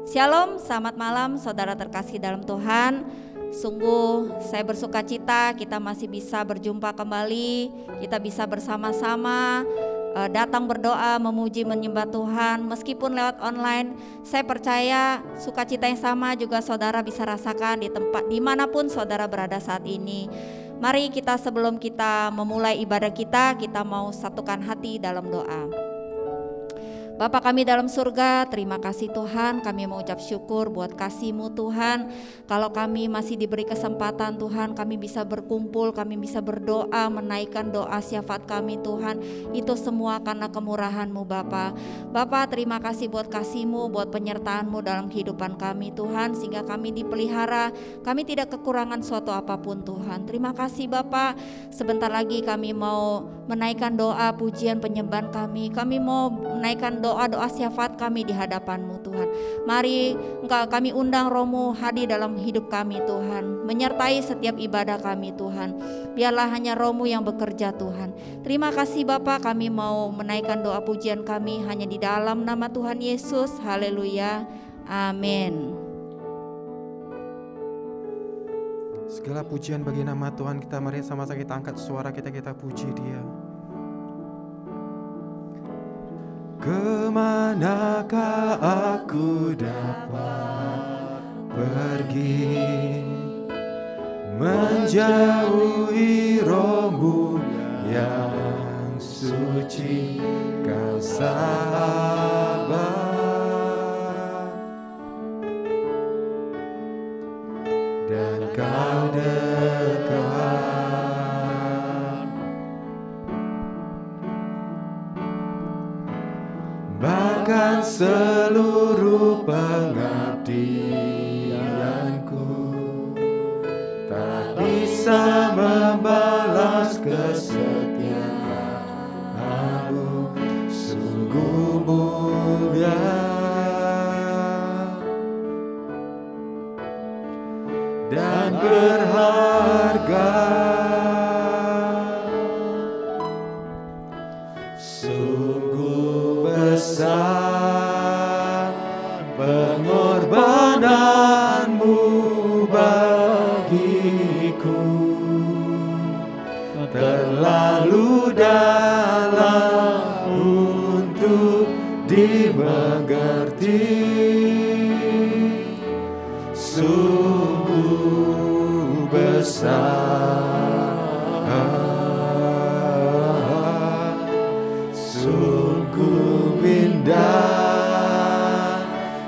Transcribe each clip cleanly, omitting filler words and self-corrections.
Shalom, selamat malam saudara terkasih dalam Tuhan. Sungguh saya bersuka cita kita masih bisa berjumpa kembali. Kita bisa bersama-sama datang berdoa, memuji, menyembah Tuhan. Meskipun lewat online, saya percaya sukacita yang sama juga saudara bisa rasakan di tempat dimanapun saudara berada saat ini. Mari kita sebelum kita memulai ibadah kita mau satukan hati dalam doa. Bapa kami dalam surga, terima kasih Tuhan, kami mengucap syukur buat kasih-Mu Tuhan. Kalau kami masih diberi kesempatan Tuhan, kami bisa berkumpul, kami bisa berdoa, menaikkan doa syafaat kami Tuhan. Itu semua karena kemurahan-Mu Bapa. Bapa terima kasih buat kasih-Mu, buat penyertaan-Mu dalam kehidupan kami Tuhan. Sehingga kami dipelihara, kami tidak kekurangan suatu apapun Tuhan. Terima kasih Bapa. Sebentar lagi kami mau menaikkan doa, pujian, penyembahan kami. Kami mau menaikkan doa-doa syafaat kami di hadapan-Mu Tuhan. Mari Engkau kami undang Roh-Mu hadir dalam hidup kami Tuhan, menyertai setiap ibadah kami Tuhan. Biarlah hanya Roh-Mu yang bekerja Tuhan. Terima kasih Bapa, kami mau menaikkan doa pujian kami hanya di dalam nama Tuhan Yesus. Haleluya. Amin. Segala pujian bagi nama Tuhan kita, mari sama-sama kita angkat suara kita puji Dia. Kemanakah aku dapat pergi, menjauhi Roh-Mu yang suci, Kau sahabat dan Kau dekat. Bahkan seluruh pengabdianku tak bisa membalas kesetiaan-Mu, sungguh mulia dan berharga. Besar pengorbanan-Mu bagiku, terlalu dalam untuk dimengerti. Sungguh besar, sungguh indah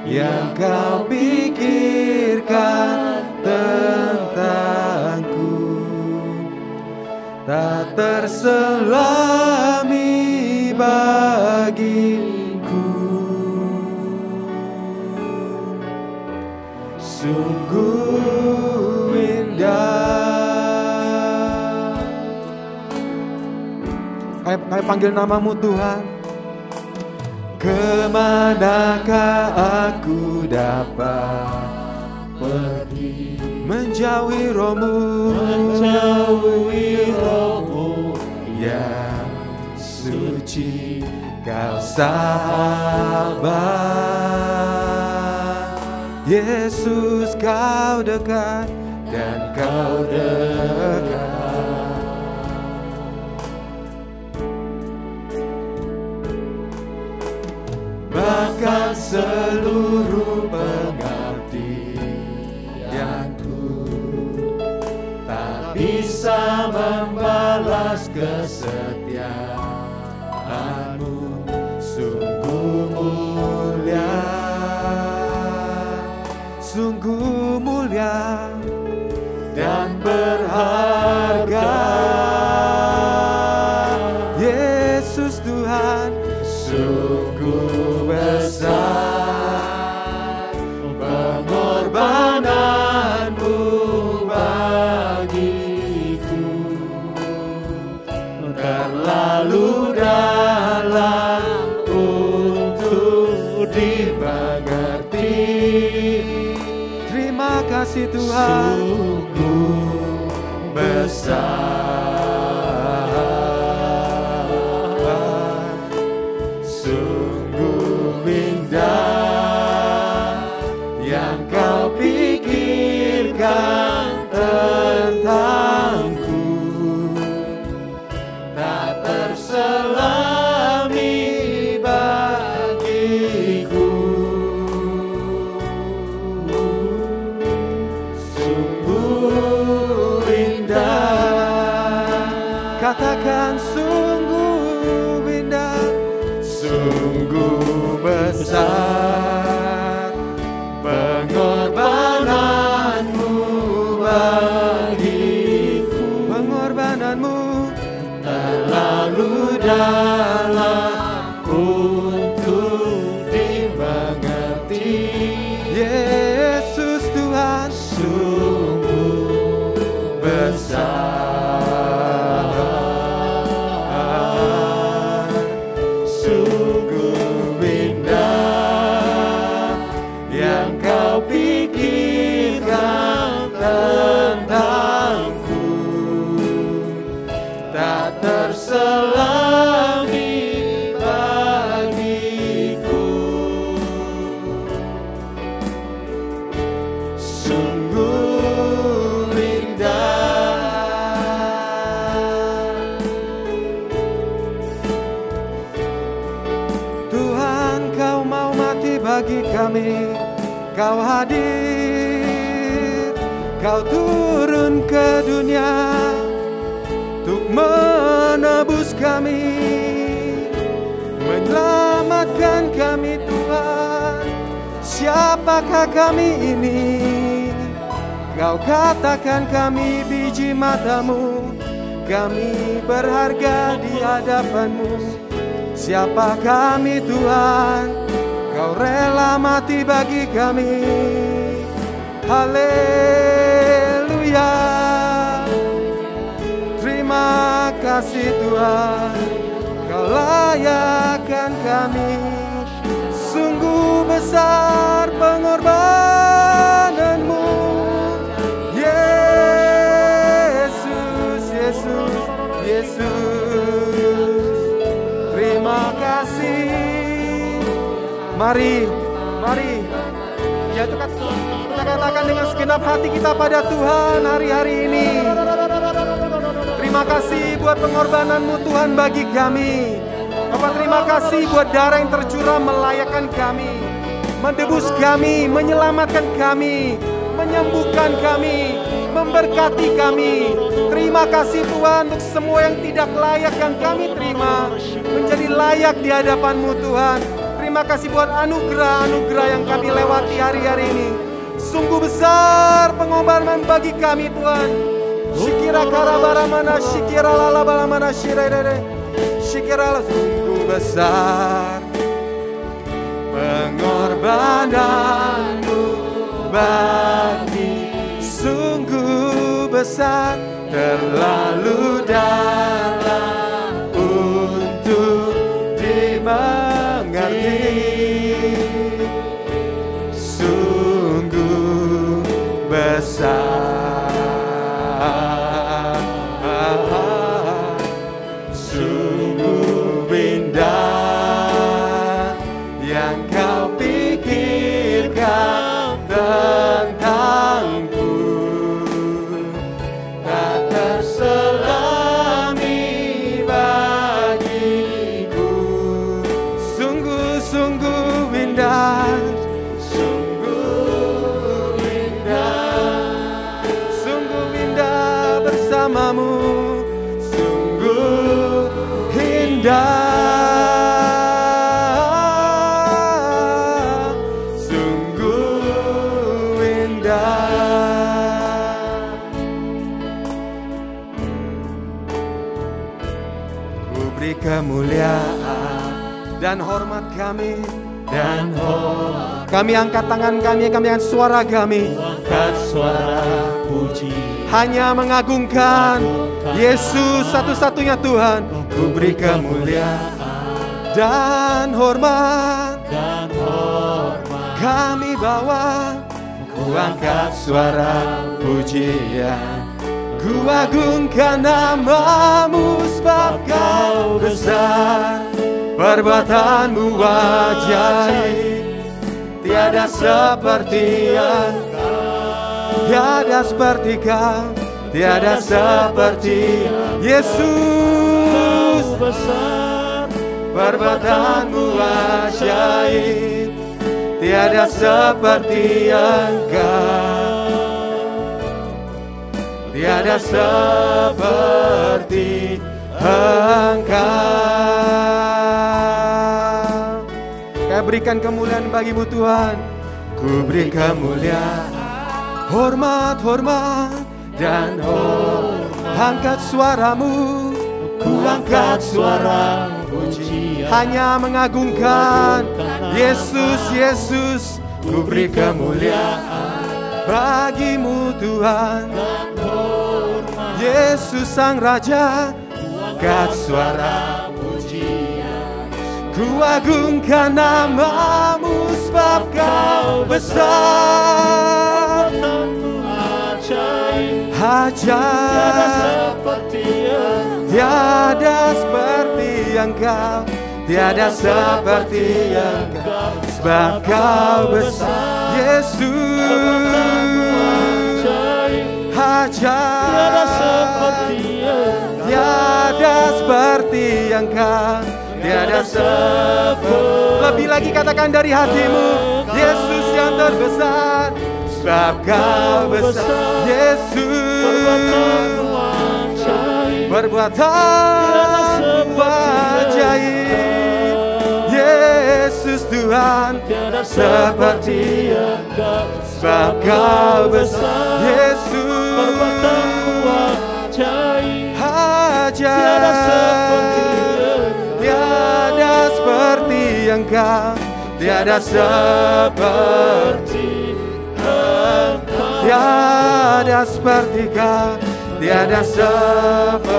yang Kau pikirkan tentangku, tak terselami bagiku. Sungguh indah. Kami panggil nama-Mu Tuhan. Kemanakah aku dapat pergi, menjauhi Roh-Mu, yang suci, Kau sahabat. Yesus Kau dekat dan Kau dekat. Bahkan seluruh pengabdianku tak bisa membalas kesetiaan-Mu, sungguh mulia, sungguh mulia dan berharga. Yesus Tuhan, sungguh besar pengorbanan-Mu bagiku, terlalu dalam untuk dimengerti. Terima kasih Tuhan, sungguh besar, sungguh indah bagi kami. Kau hadir, Kau turun ke dunia untuk menebus kami, menyelamatkan kami Tuhan. Siapakah kami ini? Kau katakan kami biji mata-Mu, kami berharga di hadapan-Mu. Siapa kami Tuhan? Kau rela mati bagi kami. Haleluya. Terima kasih Tuhan, Kau layakkan kami. Sungguh besar pengorbanan-Mu, Yesus, Yesus, Yesus. Terima kasih. Mari, mari. Ya Tuhan, kita katakan dengan segenap hati kita pada Tuhan hari-hari ini. Terima kasih buat pengorbanan-Mu Tuhan bagi kami. Bapak, terima kasih buat darah yang tercurah melayakkan kami, mendebus kami, menyelamatkan kami, menyembuhkan kami, memberkati kami. Terima kasih Tuhan untuk semua yang tidak layak yang kami terima menjadi layak di hadapan-Mu Tuhan. Terima kasih buat anugerah-anugerah yang kami lewati hari-hari ini. Sungguh besar pengorbanan bagi kami Tuhan. Shikira karabaramana, shikira lalabalamana, shirere, shikira. Sungguh besar pengorbanan-Mu bagi, sungguh besar, terlalu dalam untuk dimengerti. Sungguh besar, sungguh indah yang Kau pikirkan tentangku, tak terselami bagiku. Sungguh-sungguh indah, sungguh indah, sungguh indah bersama-Mu, sungguh indah. Kemuliaan dan hormat kami, dan kami angkat tangan kami angkat suara kami, angkat suara puji, hanya mengagungkan Yesus satu-satunya Tuhan. Ku beri kemuliaan dan hormat, kami bawa, ku angkat suara pujian. Ku agungkan nama-Mu sebab Kau besar, perbuatan-Mu ajaib, tiada seperti Engkau, tiada seperti Kau, tiada seperti Yesus. Besar, perbuatan-Mu ajaib, tiada seperti Engkau, tiada seperti Engkau. Kau berikan kemuliaan bagi-Mu Tuhan. Ku beri kemuliaan, hormat, hormat, dan angkat suara-Mu, ku angkat suara puji, hanya mengagungkan Yesus, Yesus. Ku beri kemuliaan bagi-Mu Tuhan, Yesus Sang Raja. Angkat suara pujian, ku agungkan nama-Mu sebab Kau besar, ajaib, tiada seperti Engkau, tiada seperti Engkau, sebab Kau besar, Yesus. Tiada seperti Engkau, tiada seperti. Lebih lagi katakan dari hatimu, Yesus yang terbesar, sebab Kau besar. Yesus perbuatan ajaib. Yesus Tuhan tiada seperti Engkau, sebab Kau besar. Yesus perbuatanmu ajaib. tiada seperti Engkau, tiada seperti Engkau, tiada seperti Kau, tiada seperti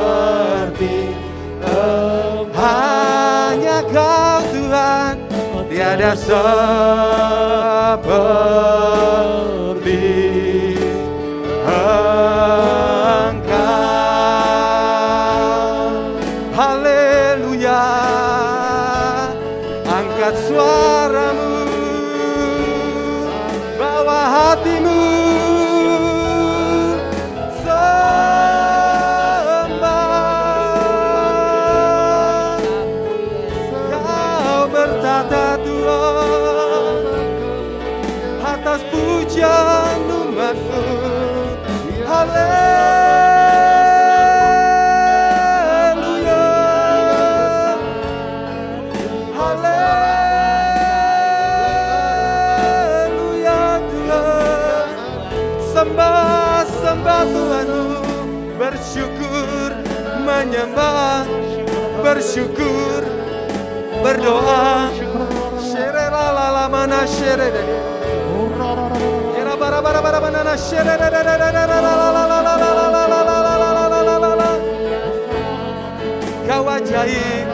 Engkau. Hanya Kau Tuhan, tiada seperti Engkau. Haleluya. Angkat suaramu, bawa hatimu, sembah. Kau bertata Tuhan atas pujian umatmu. Haleluya. Haleluya Tuhan. Sembah Tuhanmu, bersyukur, menyembah, bersyukur, berdoa. Sherelala mana sherede. Kira bara mana sherede. Kau ajaib,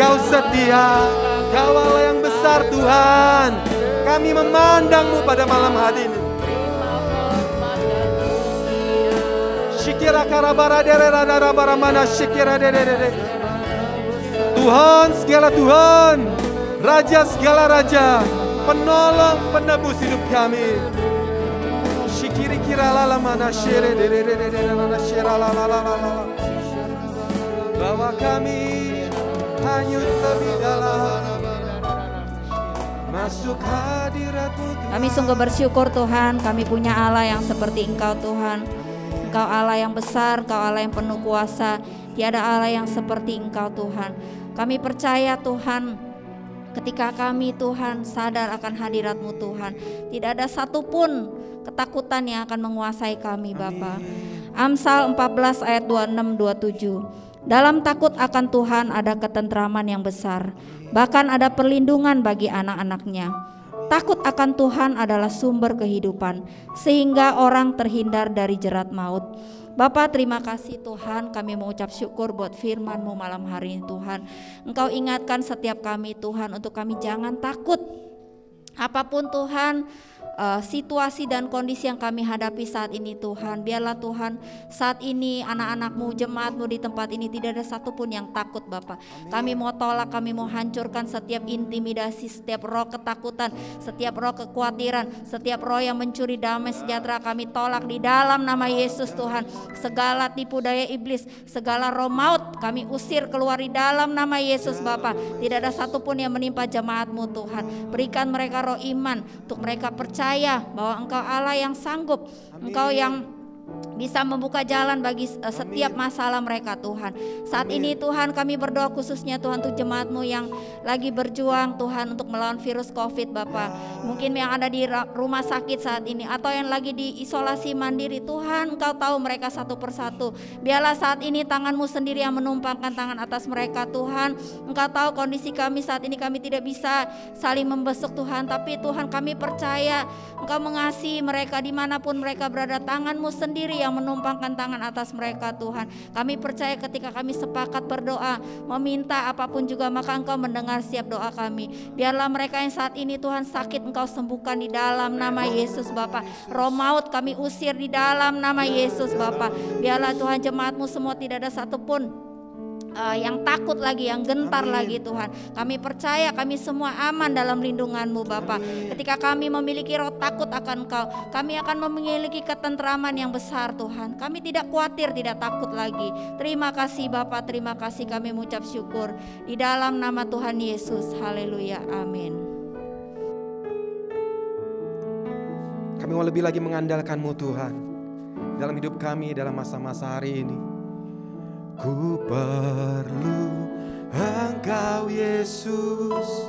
Kau setia, Kau Allah yang besar Tuhan. Kami memandang-Mu pada malam hari ini. Shikira karabara derera darabara mana shikira derere. Tuhan segala Tuhan, Raja segala Raja, penolong penebus hidup kami. Shikiri kira lala mana shere derere mana shera lala. Bawa kami hanyut lebih dalam, masuk hadirat-Mu Tuhan. Kami sungguh bersyukur Tuhan, kami punya Allah yang seperti Engkau Tuhan. Engkau Allah yang besar, Engkau Allah yang penuh kuasa. Tiada Allah yang seperti Engkau Tuhan. Kami percaya Tuhan, ketika kami Tuhan sadar akan hadirat-Mu Tuhan, tidak ada satupun ketakutan yang akan menguasai kami Bapa. Amsal 14 ayat 26-27. Dalam takut akan Tuhan ada ketentraman yang besar, bahkan ada perlindungan bagi anak-anaknya. Takut akan Tuhan adalah sumber kehidupan, sehingga orang terhindar dari jerat maut. Bapa, terima kasih Tuhan, kami mengucap syukur buat firman-Mu malam hari ini Tuhan. Engkau ingatkan setiap kami Tuhan untuk kami jangan takut. Apapun Tuhan situasi dan kondisi yang kami hadapi saat ini Tuhan, biarlah Tuhan saat ini anak-anak-Mu, jemaat-Mu di tempat ini tidak ada satupun yang takut Bapa. Kami mau tolak, kami mau hancurkan setiap intimidasi, setiap roh ketakutan, setiap roh kekhawatiran, setiap roh yang mencuri damai sejahtera kami tolak di dalam nama Yesus Tuhan. Segala tipu daya iblis, segala roh maut kami usir keluar di dalam nama Yesus Bapa. Tidak ada satupun yang menimpa jemaat-Mu Tuhan. Berikan mereka roh iman untuk mereka percaya bahwa Engkau Allah yang sanggup, Engkau yang bisa membuka jalan bagi setiap masalah mereka Tuhan. Saat ini Tuhan kami berdoa khususnya Tuhan untuk jemaat-Mu yang lagi berjuang Tuhan untuk melawan virus COVID Bapa. Mungkin yang ada di rumah sakit saat ini atau yang lagi di isolasi mandiri Tuhan, Engkau tahu mereka satu persatu. Biarlah saat ini tangan-Mu sendiri yang menumpangkan tangan atas mereka Tuhan. Engkau tahu kondisi kami saat ini, kami tidak bisa saling membesuk Tuhan, tapi Tuhan kami percaya Engkau mengasihi mereka dimanapun mereka berada. Tangan-Mu sendiri yang menumpangkan tangan atas mereka Tuhan. Kami percaya ketika kami sepakat berdoa, meminta apapun juga, maka Engkau mendengar setiap doa kami. Biarlah mereka yang saat ini Tuhan sakit, Engkau sembuhkan di dalam nama Yesus Bapa. Roh maut kami usir di dalam nama Yesus Bapa. Biarlah Tuhan jemaat-Mu semua tidak ada satupun yang takut lagi, yang gentar lagi Tuhan. Kami percaya kami semua aman dalam lindungan-Mu Bapa. Ketika kami memiliki roh takut akan Engkau, kami akan memiliki ketentraman yang besar Tuhan. Kami tidak khawatir, tidak takut lagi. Terima kasih Bapa, terima kasih, kami mengucap syukur di dalam nama Tuhan Yesus. Haleluya, amin. Kami mau lebih lagi mengandalkan-Mu Tuhan dalam hidup kami dalam masa-masa hari ini. Ku perlu Engkau Yesus,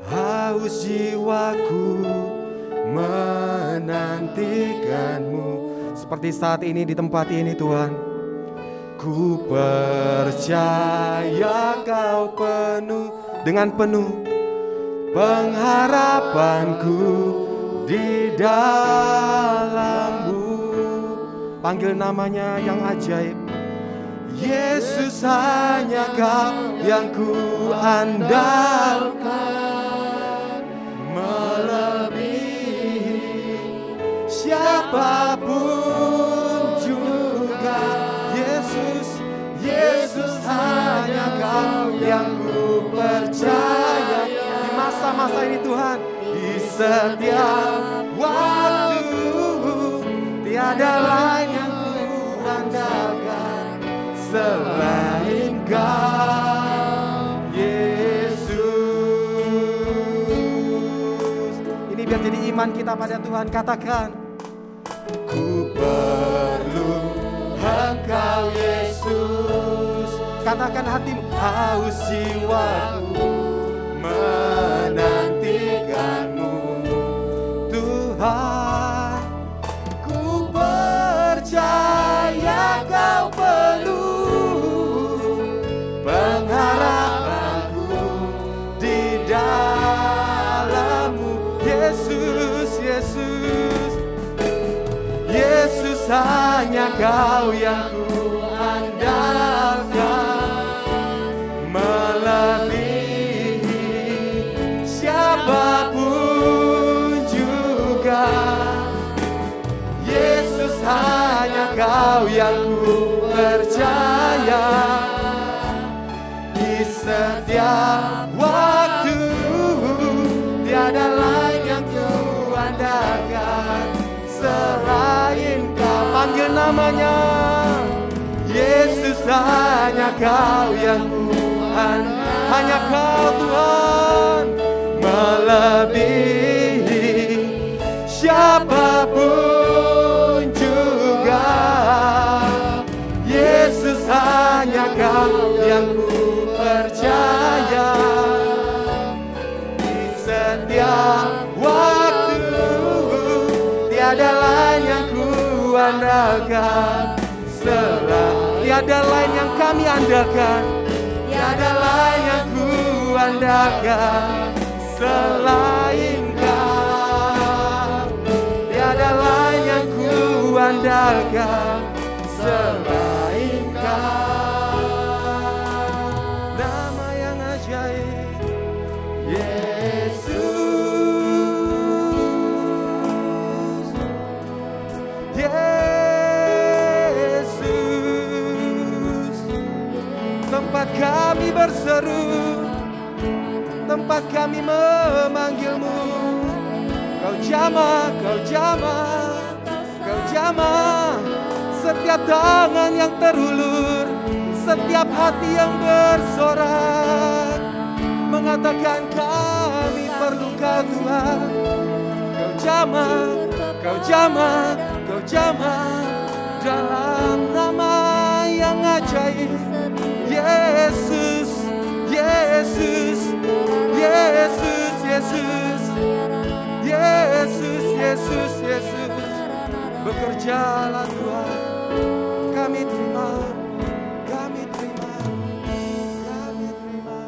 haus jiwaku menantikan-Mu. Seperti saat ini di tempat ini Tuhan, ku percaya Kau penuh dengan penuh pengharapanku di dalam-Mu. Panggil namanya yang ajaib. Yesus, hanya Kau yang ku andalkan, melebihi siapapun juga. Yesus, Yesus, hanya Kau yang ku percaya. Di masa-masa ini Tuhan, di setiap waktu, tiada lain yang ku andalkan selain Kau, Yesus. Ini biar jadi iman kita pada Tuhan. Katakan, ku perlu Engkau Yesus. Katakan hatimu, haus jiwaku menantikan-Mu Tuhan. Ku percaya Kau penuh pengharapanku di dalam-Mu. Yesus, Yesus, Yesus, hanya Kau yang ku andalkan, melebihi siapapun juga. Yesus, hanya Kau yang ku percaya. Di setiap waktu, tiada lain yang ku andalkan selain Kau. Panggil namanya. Yesus, hanya Kau yang ku andalkan. Hanya Kau Tuhan, melebihi siapapun juga. Yesus, hanya Kau yang ku percaya. Di setiap waktu, tiada lain yang ku andalkan selain. Tiada lain yang kami andalkan, tiada lain yang ku andalkan selain Kau. Tiada lain yang ku andalkan selain Kau. Nama yang ajaib, Yesus, Yesus. Tempat kami berseru, tempat kami memanggil-Mu. Kau jamah, Kau jamah, Kau jamah setiap tangan yang terulur, setiap hati yang bersorak, mengatakan kami perlu Kau Tuhan. Kau jamah, Kau jamah, Kau jamah dalam nama yang ajaib. Yesus, Yesus, Yesus, Yesus, Yesus, Yesus, Yesus. Bekerjalah Tuhan, kami terima, kami terima, kami terima.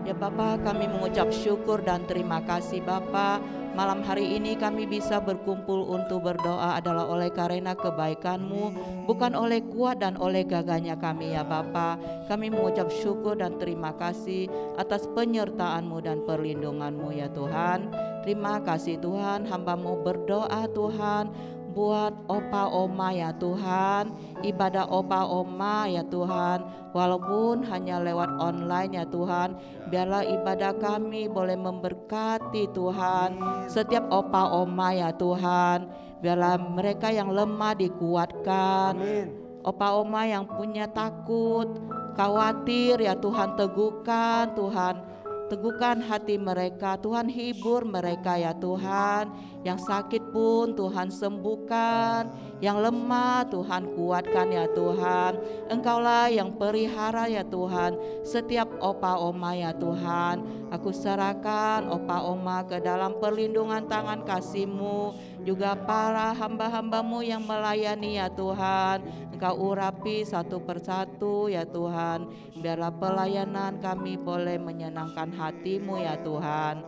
Ya Bapa, kami mengucap syukur dan terima kasih Bapa. Malam hari ini kami bisa berkumpul untuk berdoa adalah oleh karena kebaikan-Mu, bukan oleh kuat dan oleh gagahnya kami ya Bapa. Kami mengucap syukur dan terima kasih atas penyertaan-Mu dan perlindungan-Mu ya Tuhan. Terima kasih Tuhan, hamba-Mu berdoa Tuhan buat opa oma ya Tuhan, ibadah opa oma ya Tuhan, walaupun hanya lewat online ya Tuhan, biarlah ibadah kami boleh memberkati Tuhan setiap opa oma ya Tuhan, biarlah mereka yang lemah dikuatkan. Amin. Opa oma yang punya takut, khawatir ya Tuhan, teguhkan Tuhan. teguhkan hati mereka, Tuhan hibur mereka ya Tuhan. Yang sakit pun Tuhan sembuhkan, yang lemah Tuhan kuatkan ya Tuhan. Engkaulah yang pelihara ya Tuhan setiap opa oma ya Tuhan. Aku serahkan opa oma ke dalam perlindungan tangan kasih-Mu, juga para hamba-hamba-Mu yang melayani ya Tuhan. Engkau urapi satu persatu ya Tuhan. Biarlah pelayanan kami boleh menyenangkan hati-Mu ya Tuhan.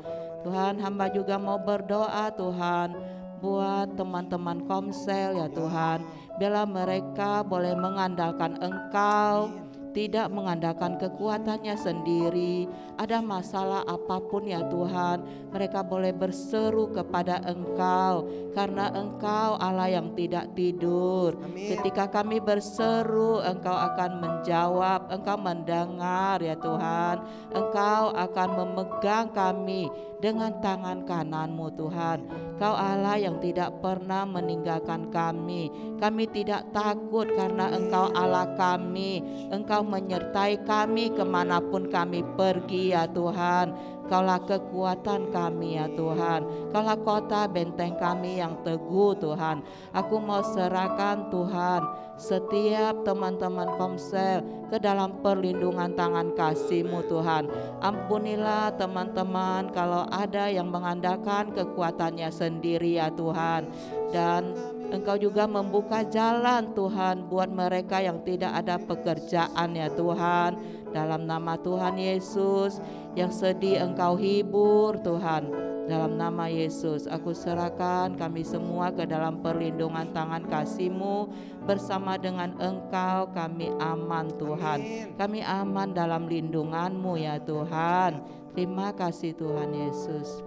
Tuhan, hamba juga mau berdoa Tuhan buat teman-teman Komsel ya Tuhan. Biarlah mereka boleh mengandalkan Engkau, tidak mengandalkan kekuatannya sendiri. Ada masalah apapun ya Tuhan, mereka boleh berseru kepada Engkau, karena Engkau Allah yang tidak tidur. Ketika kami berseru, Engkau akan menjawab, Engkau mendengar ya Tuhan. Engkau akan memegang kami dengan tangan kanan-Mu Tuhan. Kau Allah yang tidak pernah meninggalkan kami. Kami tidak takut karena Engkau Allah kami. Engkau menyertai kami kemanapun kami pergi ya Tuhan. Kaulah kekuatan kami ya Tuhan. Kaulah kota benteng kami yang teguh Tuhan. Aku mau serahkan Tuhan setiap teman-teman Komsel ke dalam perlindungan tangan kasih-Mu Tuhan. Ampunilah teman-teman kalau ada yang mengandalkan kekuatannya sendiri ya Tuhan. Dan Engkau juga membuka jalan Tuhan buat mereka yang tidak ada pekerjaan ya Tuhan. Dalam nama Tuhan Yesus, yang sedih Engkau hibur Tuhan. Dalam nama Yesus aku serahkan kami semua ke dalam perlindungan tangan kasih-Mu. Bersama dengan Engkau kami aman Tuhan. Kami aman dalam lindungan-Mu ya Tuhan. Terima kasih Tuhan Yesus.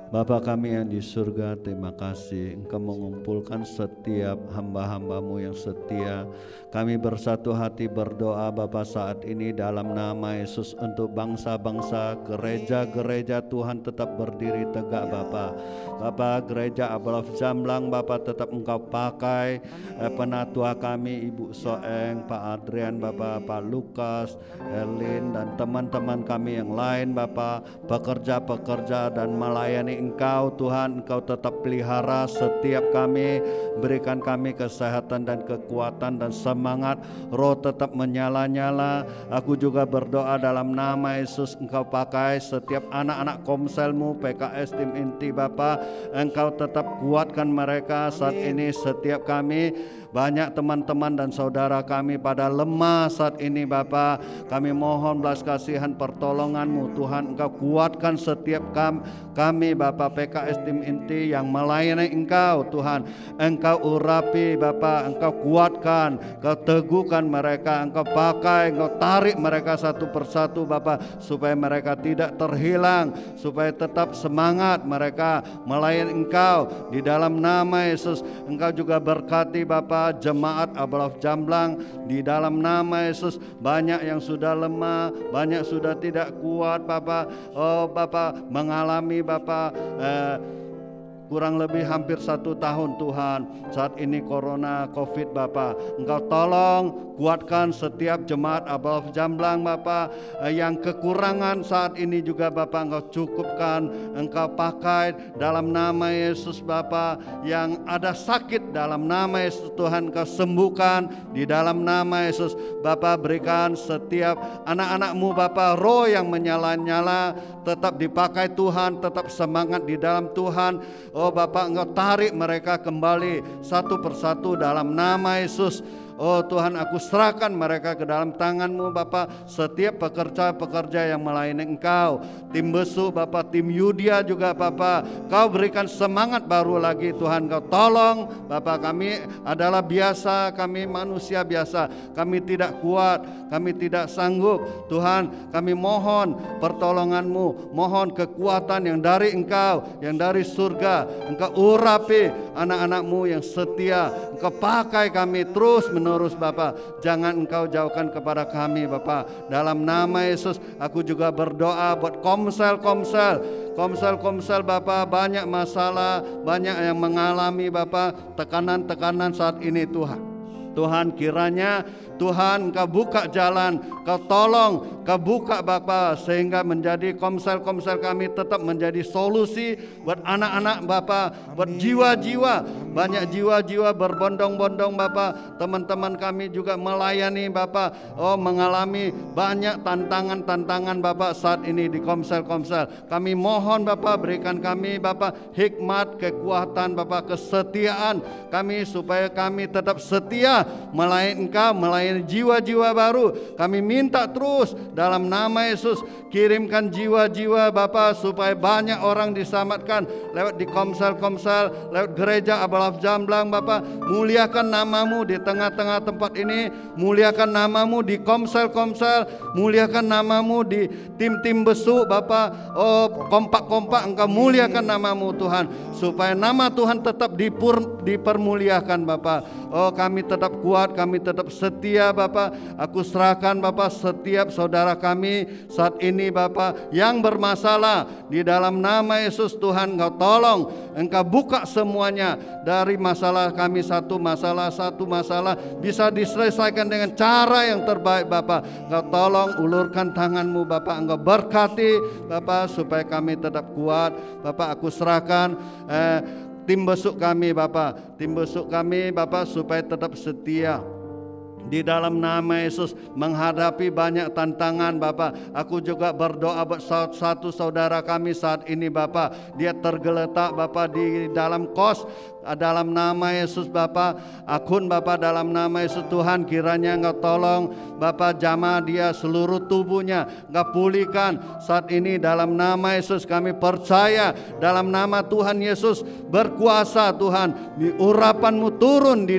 Bapa kami yang di surga, terima kasih Engkau mengumpulkan setiap hamba-hamba-Mu yang setia. Kami bersatu hati berdoa Bapa saat ini dalam nama Yesus untuk bangsa-bangsa, gereja-gereja Tuhan tetap berdiri tegak Bapa. Bapa, gereja Abalaf Jamblang Bapa tetap Engkau pakai. Penatua kami Ibu Soeng, Pak Adrian Bapa, Pak Lukas, Erlin dan teman-teman kami yang lain Bapa, pekerja-pekerja dan melayani Engkau Tuhan. Engkau tetap pelihara setiap kami, berikan kami kesehatan dan kekuatan dan semangat, roh tetap menyala-nyala. Aku juga berdoa dalam nama Yesus, Engkau pakai setiap anak-anak Komsel-Mu, PKS tim inti Bapa, Engkau tetap kuatkan mereka saat ini. Setiap kami banyak teman-teman dan saudara kami pada lemah saat ini Bapa. Kami mohon belas kasihan pertolongan-Mu Tuhan. Engkau kuatkan setiap kami Bapa, PKS tim inti yang melayani Engkau Tuhan. Engkau urapi Bapa, Engkau kuatkan, Engkau teguhkan mereka, Engkau pakai, Engkau tarik mereka satu persatu Bapa, supaya mereka tidak terhilang, supaya tetap semangat mereka melayani Engkau. Di dalam nama Yesus Engkau juga berkati Bapa jemaat Abalaf Jamblang. Di dalam nama Yesus banyak yang sudah lemah, banyak sudah tidak kuat Bapa. Oh Bapa, mengalami Bapa kurang lebih hampir 1 tahun Tuhan saat ini corona covid Bapa. Engkau tolong kuatkan setiap jemaat Abalaf Jamblang Bapa, yang kekurangan saat ini juga Bapa Engkau cukupkan, Engkau pakai dalam nama Yesus Bapa. Yang ada sakit dalam nama Yesus Tuhan Engkau sembuhkan di dalam nama Yesus Bapa. Berikan setiap anak-anak-Mu Bapa roh yang menyala-nyala, tetap dipakai Tuhan, tetap semangat di dalam Tuhan. Oh Bapa, Engkau tarik mereka kembali satu persatu dalam nama Yesus. Oh Tuhan, aku serahkan mereka ke dalam tangan-Mu Bapa. Setiap pekerja-pekerja yang melayani Engkau, tim Besu Bapa, tim Yudia juga Bapa, Kau berikan semangat baru lagi Tuhan. Kau tolong Bapa, kami adalah biasa, kami manusia biasa, kami tidak kuat, kami tidak sanggup Tuhan. Kami mohon pertolongan-Mu, mohon kekuatan yang dari Engkau, yang dari surga. Engkau urapi anak-anak-Mu yang setia, Engkau pakai kami terus menerus Bapa. Jangan Engkau jauhkan kepada kami Bapa. Dalam nama Yesus aku juga berdoa buat Komsel Bapa, banyak masalah, banyak yang mengalami Bapa tekanan-tekanan saat ini Tuhan. Tuhan kiranya Tuhan Engkau buka jalan, Kau tolong, Kau buka Bapa, sehingga menjadi komsel-komsel kami tetap menjadi solusi buat anak-anak Bapa, buat jiwa-jiwa, banyak jiwa-jiwa berbondong-bondong Bapa. Teman-teman kami juga melayani Bapa, mengalami banyak tantangan-tantangan Bapa saat ini di komsel-komsel. Kami mohon Bapa, berikan kami Bapa hikmat, kekuatan Bapa, kesetiaan kami supaya kami tetap setia melayani Engkau, melayani jiwa-jiwa baru. Kami minta terus dalam nama Yesus, kirimkan jiwa-jiwa Bapa supaya banyak orang diselamatkan lewat di komsel-komsel, lewat gereja Abalaf Jamblang Bapa. Muliakan namamu di tengah-tengah tempat ini, muliakan namamu di komsel-komsel, muliakan namamu di tim-tim besuk Bapa. Kompak-kompak Engkau muliakan namamu Tuhan, supaya nama Tuhan tetap dipermuliakan Bapa. Kami tetap kuat, kami tetap setia Bapa. Aku serahkan Bapa setiap saudara kami saat ini Bapa yang bermasalah, di dalam nama Yesus Tuhan Engkau tolong, Engkau buka semuanya. Dari masalah kami satu masalah bisa diselesaikan dengan cara yang terbaik Bapa. Engkau tolong, ulurkan tanganmu Bapa, Engkau berkati Bapa supaya kami tetap kuat Bapa. Aku serahkan tim besuk kami Bapa, supaya tetap setia di dalam nama Yesus menghadapi banyak tantangan Bapa. Aku juga berdoa buat satu saudara kami saat ini Bapa, dia tergeletak Bapa di dalam kos. Dalam nama Yesus Bapa, akun Bapa, dalam nama Yesus Tuhan kiranya Engkau tolong Bapa, jamah dia seluruh tubuhnya, Engkau pulihkan saat ini dalam nama Yesus. Kami percaya dalam nama Tuhan Yesus berkuasa Tuhan, urapan-Mu turun di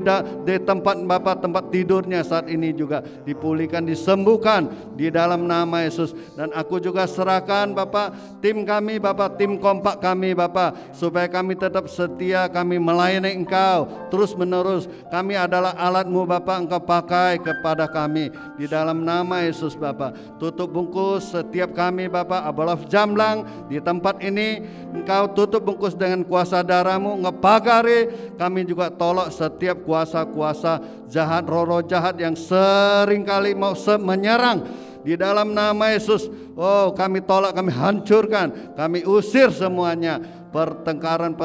tempat Bapa, tempat tidurnya saat ini juga dipulihkan, disembuhkan di dalam nama Yesus. Dan aku juga serahkan Bapa tim kami Bapa, tim kompak kami Bapa, supaya kami tetap setia, kami melayani Engkau terus menerus. Kami adalah alat-Mu Bapa, Engkau pakai kepada kami di dalam nama Yesus Bapa. Tutup bungkus setiap kami Bapa, Abalaf Jamblang di tempat ini, Engkau tutup bungkus dengan kuasa darah-Mu, Engkau pagari. Kami juga tolak setiap kuasa-kuasa jahat, roh-roh jahat yang seringkali mau menyerang di dalam nama Yesus. Kami tolak, kami hancurkan, kami usir semuanya. Pertengkaran,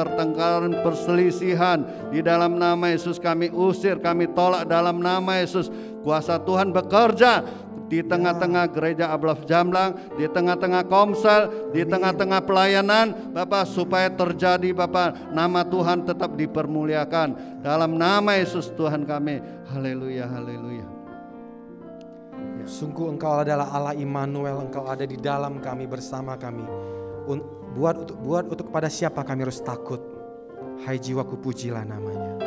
perselisihan di dalam nama Yesus kami usir, kami tolak dalam nama Yesus. Kuasa Tuhan bekerja di tengah-tengah gereja Abalaf Jamblang, di tengah-tengah komsel, di tengah-tengah pelayanan Bapak, supaya terjadi Bapak, nama Tuhan tetap dipermuliakan dalam nama Yesus Tuhan kami. Haleluya, haleluya. Sungguh Engkau adalah Allah Immanuel, Engkau ada di dalam kami, bersama kami. Buat untuk kepada siapa kami harus takut? Hai jiwaku, pujilah namanya.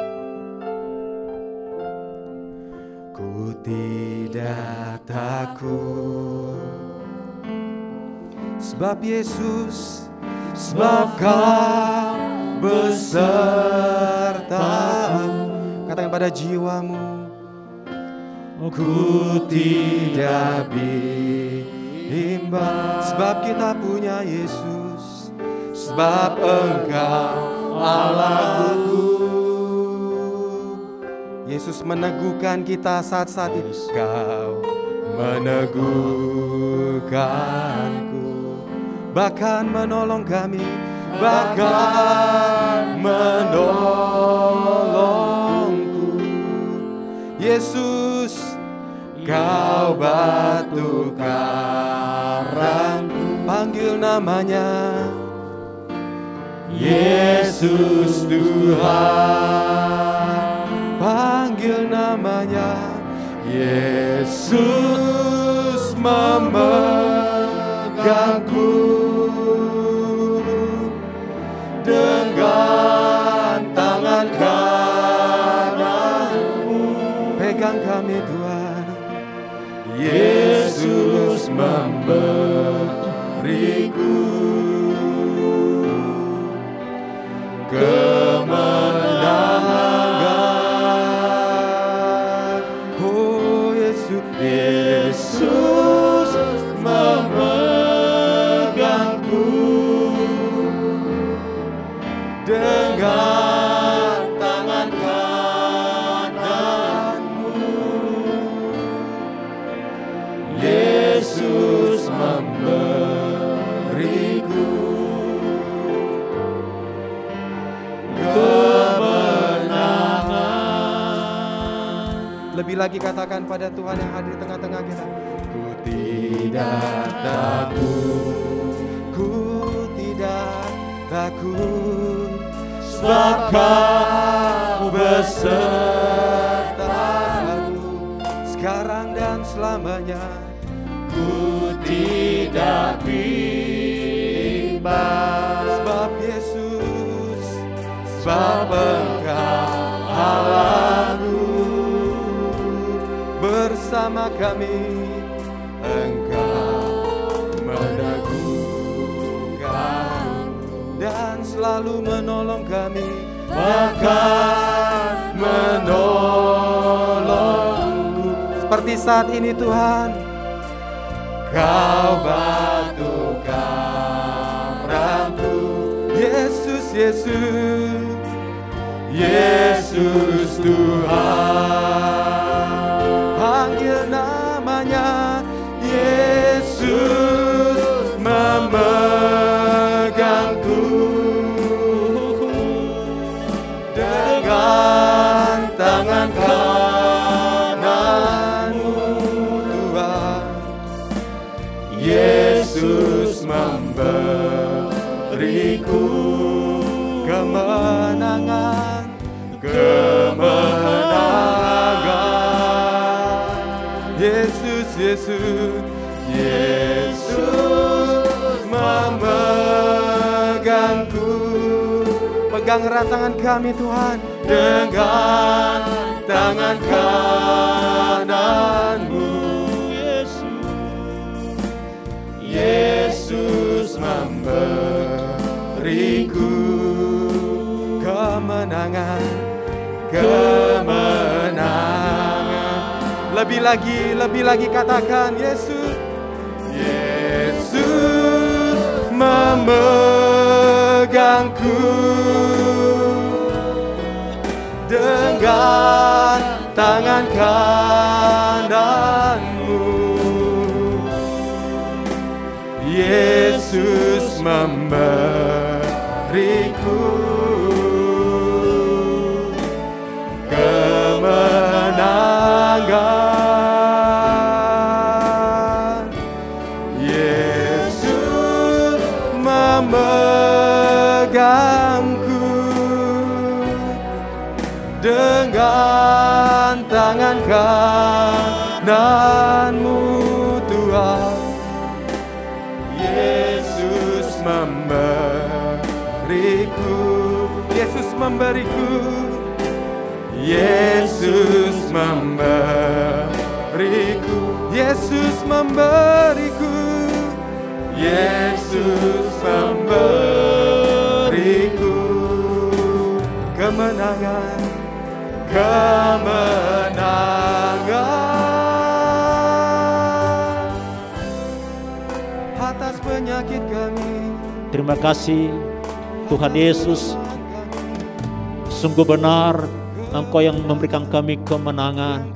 Ku tidak takut, sebab Yesus, sebab Kau besertaku. Katakan pada jiwamu, ku tidak bimbang, sebab kita punya Yesus, sebab Engkau Allahku. Yesus meneguhkan kita saat-saat itu. Kau meneguhkanku, bahkan menolong kami, bahkan menolongku. Yesus, Kau batu karangku. Panggil namanya Yesus Tuhan. Panggil namanya Yesus, memegangku dengan tangan kananmu. Pegang kami Tuhan. Yesus memberiku kemenangan. Oh Yesus, Yesus memegangku dengan tangan kananmu. Lebih lagi katakan pada Tuhan yang hadir di tengah-tengah kita. Ku tidak takut, ku tidak takut, sebab Kau besertaku sekarang dan selamanya. Ku tidak bimbang, sebab Yesus, sebab Engkau Allahku. Bersama kami Engkau meneguhkan dan selalu menolong kami, bahkan menolongku. Seperti saat ini Tuhan, Kau batu karangku. Yesus, Yesus, Yesus Tuhan. Panggil namanya, Yesus memegangku dengan tangan kananmu Tuhan. Yesus memberiku kemenangan, kemenangan. Yesus, Yesus, Yesus memegangku. Pegang erat tangan kami Tuhan dengan tangan kananmu. Yesus memberiku kemenangan, kemenangan. Lebih lagi katakan Yesus, Yesus memegangku dengan tangan kananmu. Yesus memberiku kemenangan. Yesus memegangku dengan tangan kananmu Tuhan. Yesus memberiku, Yesus memberiku, Yesus memberiku, Yesus memberiku, Yesus memberiku kemenangan, kemenangan atas penyakit kami. Terima kasih Tuhan Yesus, sungguh benar Engkau yang memberikan kami kemenangan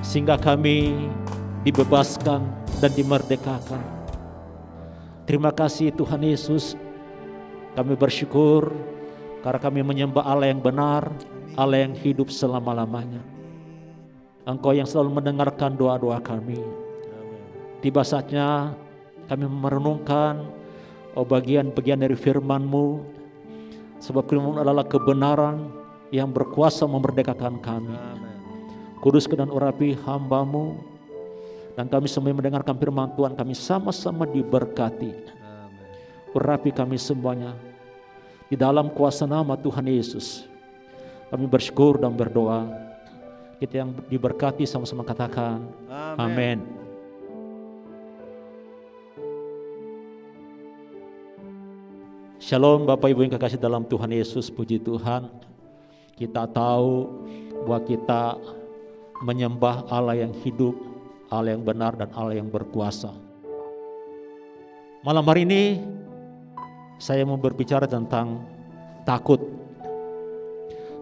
sehingga kami dibebaskan dan dimerdekakan. Terima kasih Tuhan Yesus, kami bersyukur karena kami menyembah Allah yang benar, Allah yang hidup selama-lamanya. Engkau yang selalu mendengarkan doa-doa kami. Tiba saatnya kami merenungkan bagian-bagian dari firman-Mu, sebab firman adalah kebenaran yang berkuasa memerdekakan kami. Kuduskan dan urapi hamba-Mu, dan kami semua mendengarkan firman Tuhan, kami sama-sama diberkati. Urapi kami semuanya di dalam kuasa nama Tuhan Yesus. Kami bersyukur dan berdoa. Kita yang diberkati sama-sama katakan amin. Shalom Bapak Ibu yang kekasih dalam Tuhan Yesus, puji Tuhan. Kita tahu bahwa kita menyembah Allah yang hidup, Allah yang benar dan Allah yang berkuasa. Malam hari ini saya mau berbicara tentang takut.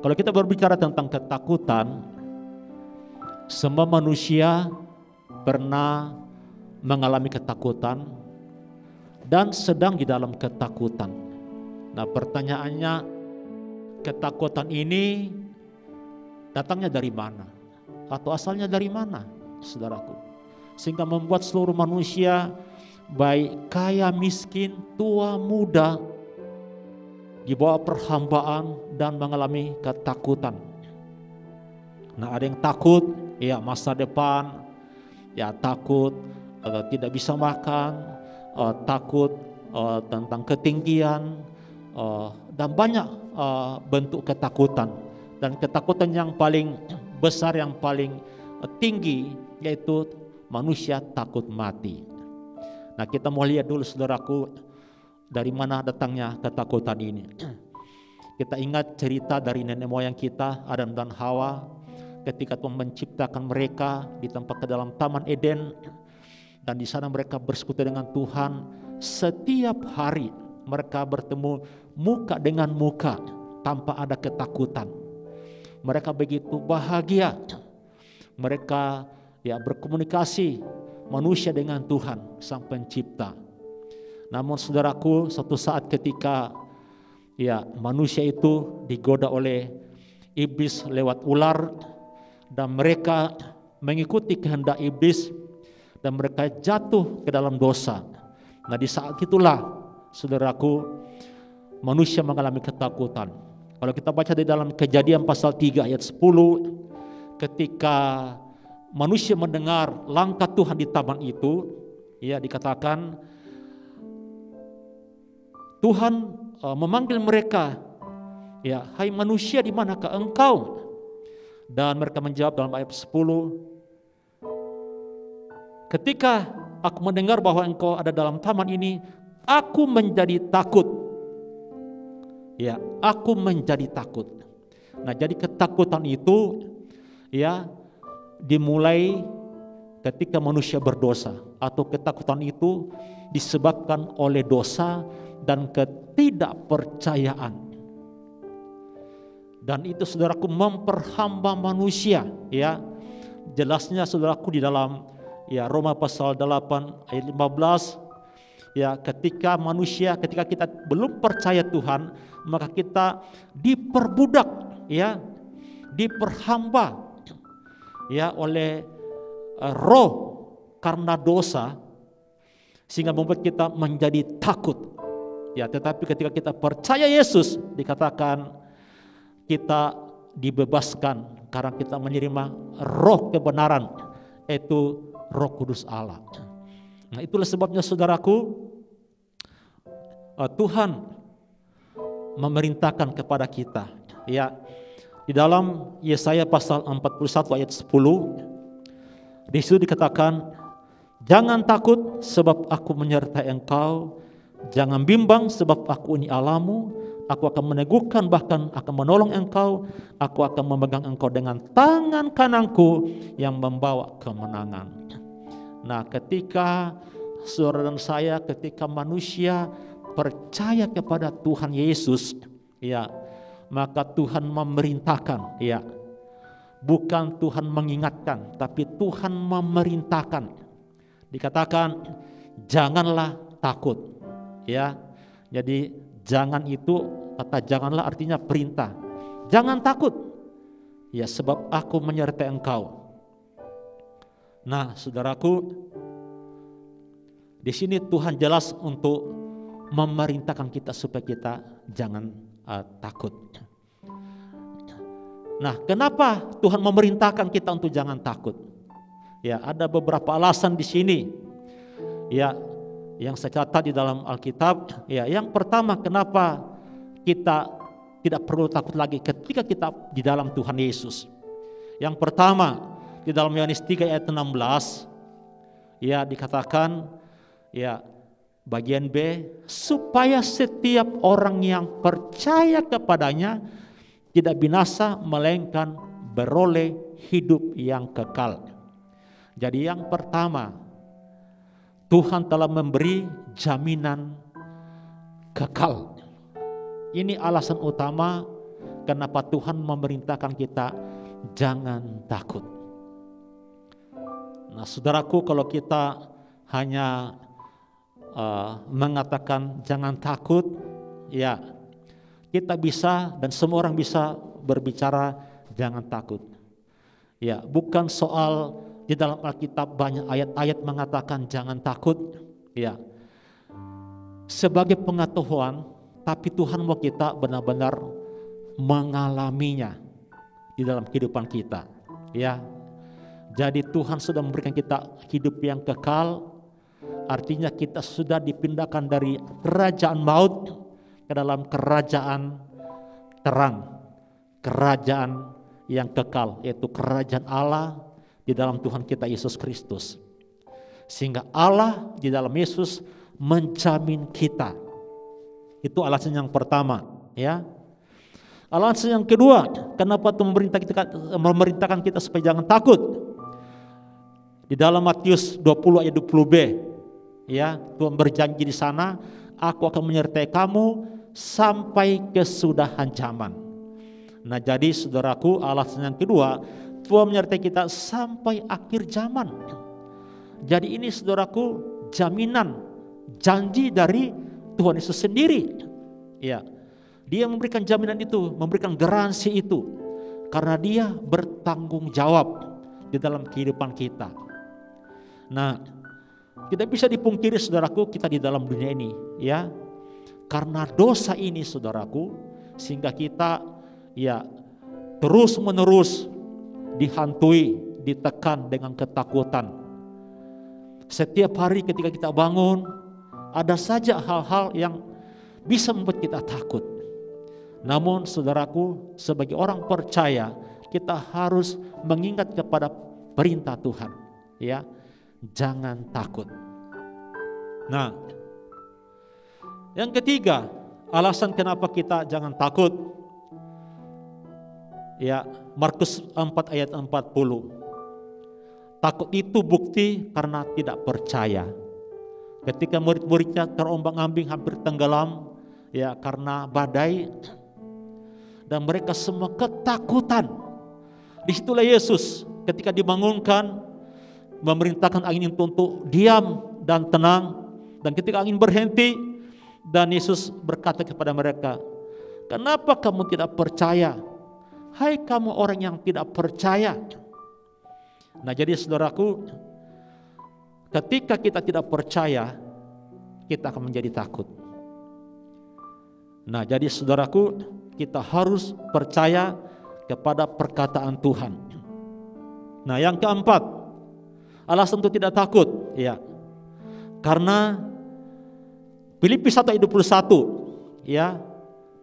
Kalau kita berbicara tentang ketakutan, semua manusia pernah mengalami ketakutan dan sedang di dalam ketakutan. Nah, pertanyaannya, ketakutan ini datangnya dari mana? atau asalnya dari mana, saudaraku? Sehingga membuat seluruh manusia, baik kaya miskin, tua muda, di bawah perhambaan dan mengalami ketakutan. Nah, ada yang takut ya masa depan, ya takut tidak bisa makan, takut tentang ketinggian, dan banyak bentuk ketakutan. Dan ketakutan yang paling besar, yang paling tinggi, yaitu manusia takut mati. Nah, kita mau lihat dulu, saudaraku, dari mana datangnya ketakutan ini. Kita ingat cerita dari nenek moyang kita, Adam dan Hawa, ketika Tuhan menciptakan mereka di tempat ke dalam Taman Eden, dan di sana mereka bersekutu dengan Tuhan. Setiap hari mereka bertemu muka dengan muka tanpa ada ketakutan. Mereka begitu bahagia. Mereka ya berkomunikasi manusia dengan Tuhan Sang Pencipta. Namun saudaraku, suatu saat ketika ya manusia itu digoda oleh iblis lewat ular, dan mereka mengikuti kehendak iblis, dan mereka jatuh ke dalam dosa. Nah, di saat itulah, saudaraku, manusia mengalami ketakutan. Kalau kita baca di dalam Kejadian pasal 3 ayat 10, ketika manusia mendengar langkah Tuhan di taman itu, ya dikatakan Tuhan memanggil mereka, ya, hai manusia, di manakah engkau? Dan mereka menjawab dalam ayat 10, ketika aku mendengar bahwa engkau ada dalam taman ini, aku menjadi takut. Ya, aku menjadi takut. Nah, jadi ketakutan itu ya dimulai ketika manusia berdosa, atau ketakutan itu disebabkan oleh dosa dan ketidakpercayaan. Dan itu, saudaraku, memperhamba manusia, ya. Jelasnya, saudaraku, di dalam ya Roma pasal 8 ayat 15, ya, ketika kita belum percaya Tuhan, maka kita diperbudak, ya, diperhamba ya oleh roh karena dosa, sehingga membuat kita menjadi takut. Ya, tetapi ketika kita percaya Yesus, dikatakan kita dibebaskan karena kita menerima roh kebenaran, yaitu Roh Kudus Allah. Nah, itulah sebabnya, saudaraku, Tuhan memerintahkan kepada kita, ya, di dalam Yesaya pasal 41 ayat 10, di situ dikatakan, jangan takut sebab aku menyertai engkau, jangan bimbang sebab aku ini Allahmu, aku akan meneguhkan, bahkan akan menolong engkau, aku akan memegang engkau dengan tangan kananku yang membawa kemenangan. Nah, ketika saudara dan saya, ketika manusia percaya kepada Tuhan Yesus, ya, maka Tuhan memerintahkan, ya, bukan Tuhan mengingatkan, tapi Tuhan memerintahkan. Dikatakan janganlah takut, ya. Jadi jangan itu, kata janganlah artinya perintah. Jangan takut, ya, sebab aku menyertai engkau. Nah, saudaraku, di sini Tuhan jelas untuk memerintahkan kita supaya kita jangan takut. Nah, kenapa Tuhan memerintahkan kita untuk jangan takut? Ya, ada beberapa alasan di sini, ya, yang saya catat di dalam Alkitab. Ya, yang pertama, kenapa kita tidak perlu takut lagi ketika kita di dalam Tuhan Yesus? Yang pertama, di dalam Yohanes 3 ayat 16, ya, dikatakan, ya, bagian B, supaya setiap orang yang percaya kepadanya tidak binasa, melainkan beroleh hidup yang kekal. Jadi yang pertama, Tuhan telah memberi jaminan kekal. Ini alasan utama kenapa Tuhan memerintahkan kita jangan takut. Nah, saudaraku, kalau kita hanya mengatakan jangan takut, ya, kita bisa, dan semua orang bisa berbicara jangan takut. Ya, bukan soal di dalam Alkitab banyak ayat-ayat mengatakan jangan takut. Ya, sebagai pengetahuan, tapi Tuhan mau kita benar-benar mengalaminya di dalam kehidupan kita. Ya, jadi Tuhan sudah memberikan kita hidup yang kekal. Artinya kita sudah dipindahkan dari kerajaan maut ke dalam kerajaan terang, kerajaan yang kekal, yaitu kerajaan Allah di dalam Tuhan kita Yesus Kristus. Sehingga Allah di dalam Yesus menjamin kita. Itu alasan yang pertama, ya. Alasan yang kedua, kenapa Tuhan memerintahkan kita supaya jangan takut. Di dalam Matius 20 ayat 20b, ya, Tuhan berjanji di sana, aku akan menyertai kamu sampai kesudahan zaman. Nah, jadi saudaraku, alasan yang kedua, Tuhan menyertai kita sampai akhir zaman. Jadi ini saudaraku, jaminan, janji dari Tuhan Yesus sendiri. Ya, Dia memberikan jaminan itu, memberikan garansi itu, karena Dia bertanggung jawab di dalam kehidupan kita. Nah, tidak bisa dipungkiri saudaraku, kita di dalam dunia ini, ya, karena dosa ini saudaraku, sehingga kita ya terus menerus dihantui, ditekan dengan ketakutan. Setiap hari ketika kita bangun, ada saja hal-hal yang bisa membuat kita takut. Namun saudaraku, sebagai orang percaya, kita harus mengingat kepada perintah Tuhan, ya, jangan takut. Nah, yang ketiga, alasan kenapa kita jangan takut, ya, Markus 4 ayat 40. Takut itu bukti karena tidak percaya. Ketika murid-muridnya terombang-ambing hampir tenggelam, ya, karena badai, dan mereka semua ketakutan. Disitulah Yesus ketika dibangunkan memerintahkan angin itu untuk diam dan tenang. Dan ketika angin berhenti, dan Yesus berkata kepada mereka, kenapa kamu tidak percaya? Hai kamu orang yang tidak percaya. Nah, jadi saudaraku, ketika kita tidak percaya, kita akan menjadi takut. Nah, jadi saudaraku, kita harus percaya kepada perkataan Tuhan. Nah, yang keempat, alasan untuk tidak takut, ya, karena Filipi 1 ayat 21, ya,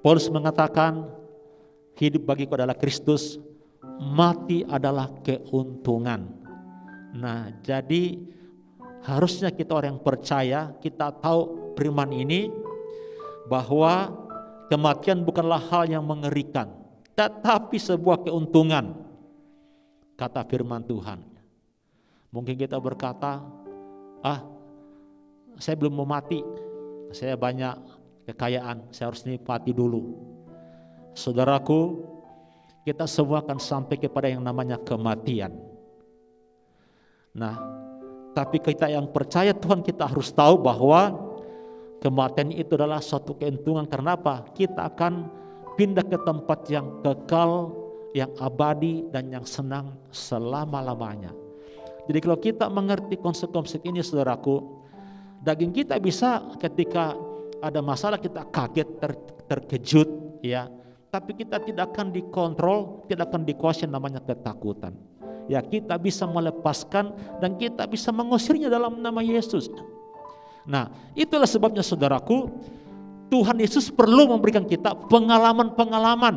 Paulus mengatakan hidup bagiku adalah Kristus, mati adalah keuntungan. Nah, jadi harusnya kita orang yang percaya, kita tahu firman ini, bahwa kematian bukanlah hal yang mengerikan, tetapi sebuah keuntungan, kata firman Tuhan. Mungkin kita berkata, saya belum mau mati, saya banyak kekayaan, saya harus nikmati dulu. Saudaraku, kita semua akan sampai kepada yang namanya kematian. Nah, tapi kita yang percaya Tuhan, kita harus tahu bahwa kematian itu adalah suatu keuntungan. Karena apa? Kita akan pindah ke tempat yang kekal, yang abadi, dan yang senang selama-lamanya. Jadi kalau kita mengerti konsep-konsep ini, saudaraku, daging kita bisa ketika ada masalah kita kaget, terkejut, ya. Tapi kita tidak akan dikontrol, tidak akan dikuasai namanya ketakutan. Ya, kita bisa melepaskan dan kita bisa mengusirnya dalam nama Yesus. Nah, itulah sebabnya saudaraku, Tuhan Yesus perlu memberikan kita pengalaman-pengalaman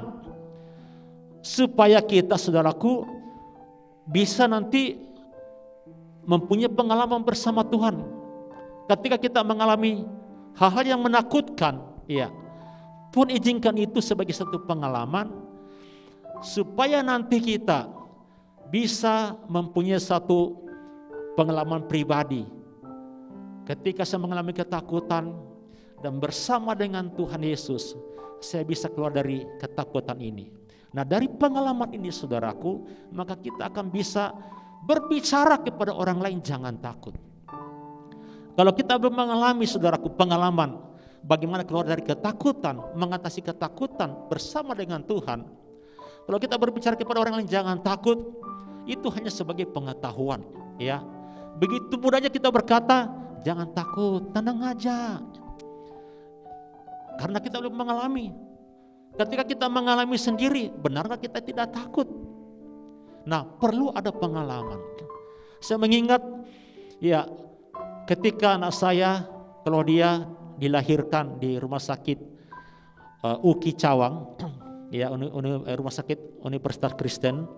supaya kita, saudaraku, bisa nanti mempunyai pengalaman bersama Tuhan. Ketika kita mengalami hal-hal yang menakutkan, ya, Tuhan izinkan itu sebagai satu pengalaman supaya nanti kita bisa mempunyai satu pengalaman pribadi. Ketika saya mengalami ketakutan dan bersama dengan Tuhan Yesus, saya bisa keluar dari ketakutan ini. Nah, dari pengalaman ini, saudaraku, maka kita akan bisa berbicara kepada orang lain, jangan takut. Kalau kita belum mengalami, saudaraku, pengalaman bagaimana keluar dari ketakutan, mengatasi ketakutan bersama dengan Tuhan. Kalau kita berbicara kepada orang lain, jangan takut, Itu hanya sebagai pengetahuan, ya. Begitu mudahnya kita berkata, jangan takut, tenang aja. Karena kita belum mengalami. Ketika kita mengalami sendiri, benarkah kita tidak takut? Nah, perlu ada pengalaman. Saya mengingat, ya, ketika anak saya, Claudia, dilahirkan di rumah sakit UKI Cawang, ya, rumah sakit Universitas Kristen.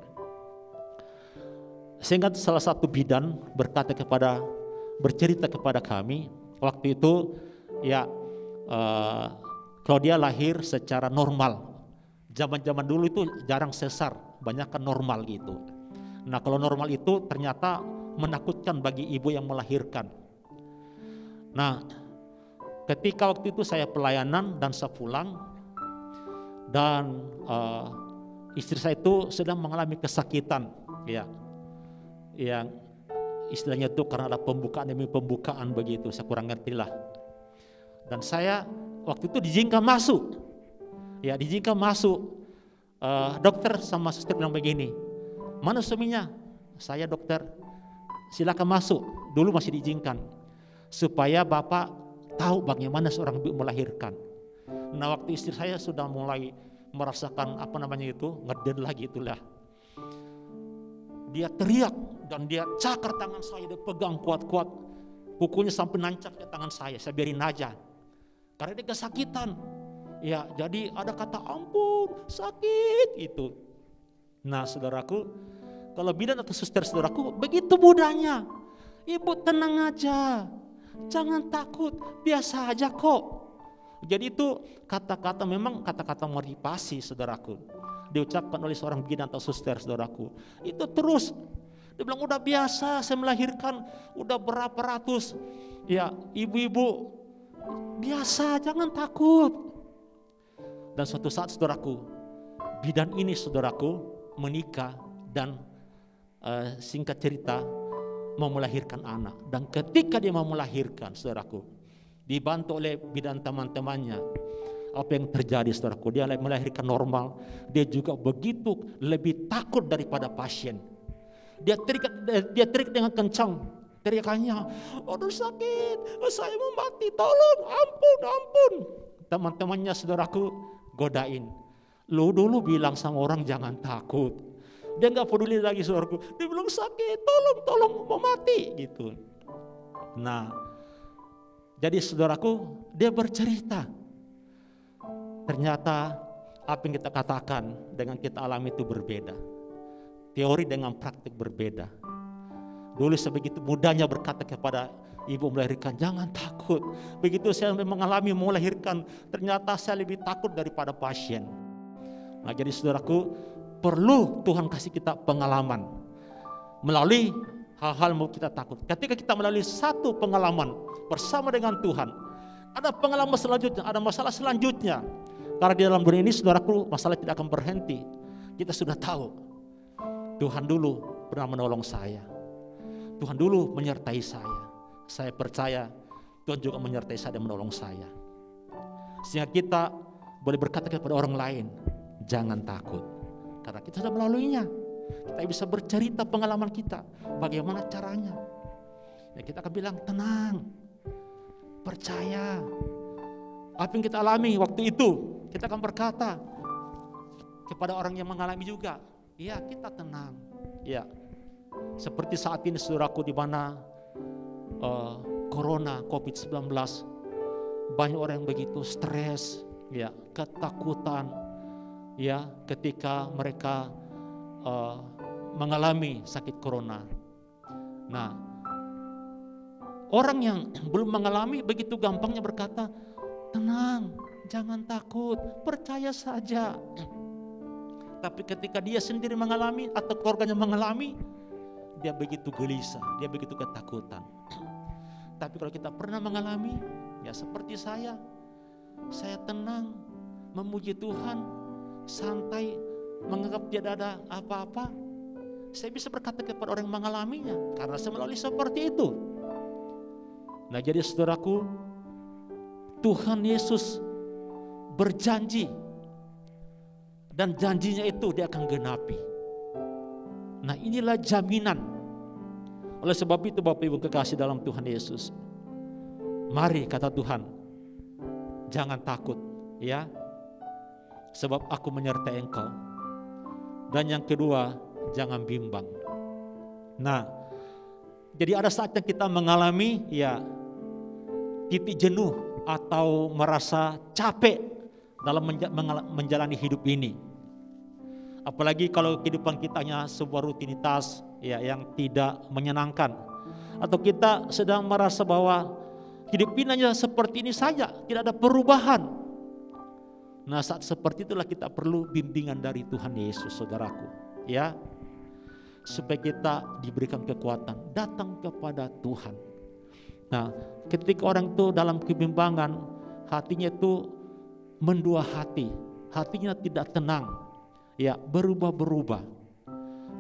Sehingga salah satu bidan bercerita kepada kami, waktu itu, ya, Claudia lahir secara normal. Zaman-zaman dulu itu jarang sesar, banyak kan normal gitu. Nah, kalau normal itu ternyata menakutkan bagi ibu yang melahirkan. Nah, ketika waktu itu saya pelayanan dan saya pulang, dan istri saya itu sedang mengalami kesakitan, ya, yang istilahnya itu karena ada pembukaan demi pembukaan begitu, saya kurang ngerti lah. Dan saya waktu itu diizinkan masuk, ya, diizinkan masuk. Dokter sama suster bilang begini, mana suaminya? Saya dokter, silakan masuk. Dulu masih diizinkan, supaya bapak tahu bagaimana seorang ibu melahirkan. Nah, waktu istri saya sudah mulai merasakan ngeden lagi itulah. Dia teriak dan dia cakar tangan saya, dia pegang kuat-kuat, kukunya sampai nancap ke tangan saya biarin aja. Karena dia kesakitan, ya, jadi ada kata ampun, sakit itu. Nah, saudaraku, kalau bidan atau suster saudaraku, begitu mudahnya. Ibu tenang aja, jangan takut, biasa aja kok. Jadi itu kata-kata memang kata-kata motivasi, saudaraku, diucapkan oleh seorang bidan atau suster, saudaraku. Itu terus, dia bilang udah biasa saya melahirkan, udah berapa ratus, ya, ibu-ibu. Biasa, jangan takut. Dan suatu saat, saudaraku, bidan ini, saudaraku, menikah dan singkat cerita mau melahirkan anak. Dan ketika dia mau melahirkan, saudaraku, dibantu oleh bidan teman-temannya, apa yang terjadi, saudaraku? Dia melahirkan normal. Dia juga begitu lebih takut daripada pasien. Dia teriak dengan kencang. Teriakannya, aduh sakit, saya mau mati, tolong, ampun. Teman-temannya, saudaraku, godain. Lu dulu bilang sama orang jangan takut. Dia gak peduli lagi, saudaraku. Dia bilang sakit, tolong, mau mati gitu. Nah, jadi saudaraku, dia bercerita. Ternyata apa yang kita katakan dengan kita alami itu berbeda. Teori dengan praktik berbeda. Dulu sebegitu mudahnya berkata kepada ibu melahirkan, jangan takut. Begitu saya mengalami melahirkan, ternyata saya lebih takut daripada pasien. Nah, jadi saudaraku, perlu Tuhan kasih kita pengalaman. Melalui hal-hal mau kita takut. Ketika kita melalui satu pengalaman bersama dengan Tuhan, ada pengalaman selanjutnya, ada masalah selanjutnya. Karena di dalam dunia ini, saudaraku, masalah tidak akan berhenti. Kita sudah tahu, Tuhan dulu pernah menolong saya. Tuhan dulu menyertai saya. Saya percaya Tuhan juga menyertai saya dan menolong saya. Sehingga kita boleh berkata kepada orang lain, jangan takut. Karena kita sudah melaluinya. Kita bisa bercerita pengalaman kita, bagaimana caranya. Ya, kita akan bilang, tenang, percaya. Apa yang kita alami waktu itu, kita akan berkata kepada orang yang mengalami juga, ya, kita tenang. Ya, seperti saat ini, saudaraku, di mana corona, COVID-19, banyak orang yang begitu stres, ya, ketakutan, ya, ketika mereka mengalami sakit corona. Nah, orang yang belum mengalami begitu gampangnya berkata, tenang, jangan takut, percaya saja. Tapi ketika dia sendiri mengalami atau keluarganya mengalami, dia begitu gelisah, dia begitu ketakutan. Tapi kalau kita pernah mengalami, ya seperti saya tenang, memuji Tuhan, santai, menganggap tidak ada apa-apa. Saya bisa berkata kepada orang yang mengalaminya, karena saya melalui seperti itu. Nah, jadi saudaraku, Tuhan Yesus berjanji, dan janjinya itu dia akan genapi. Nah, inilah jaminan. Oleh sebab itu Bapak Ibu kekasih dalam Tuhan Yesus, mari kata Tuhan, jangan takut ya, sebab aku menyertai engkau. Dan yang kedua, jangan bimbang. Nah, jadi ada saatnya kita mengalami ya titik jenuh atau merasa capek dalam menjalani hidup ini. Apalagi kalau kehidupan kita hanya sebuah rutinitas ya yang tidak menyenangkan, atau kita sedang merasa bahwa hidup ini hanya seperti ini saja, tidak ada perubahan. Nah, saat seperti itulah kita perlu bimbingan dari Tuhan Yesus, saudaraku, ya, supaya kita diberikan kekuatan datang kepada Tuhan. Nah, ketika orang itu dalam kebimbangan, hatinya itu mendua hati, hatinya tidak tenang, ya, berubah-berubah.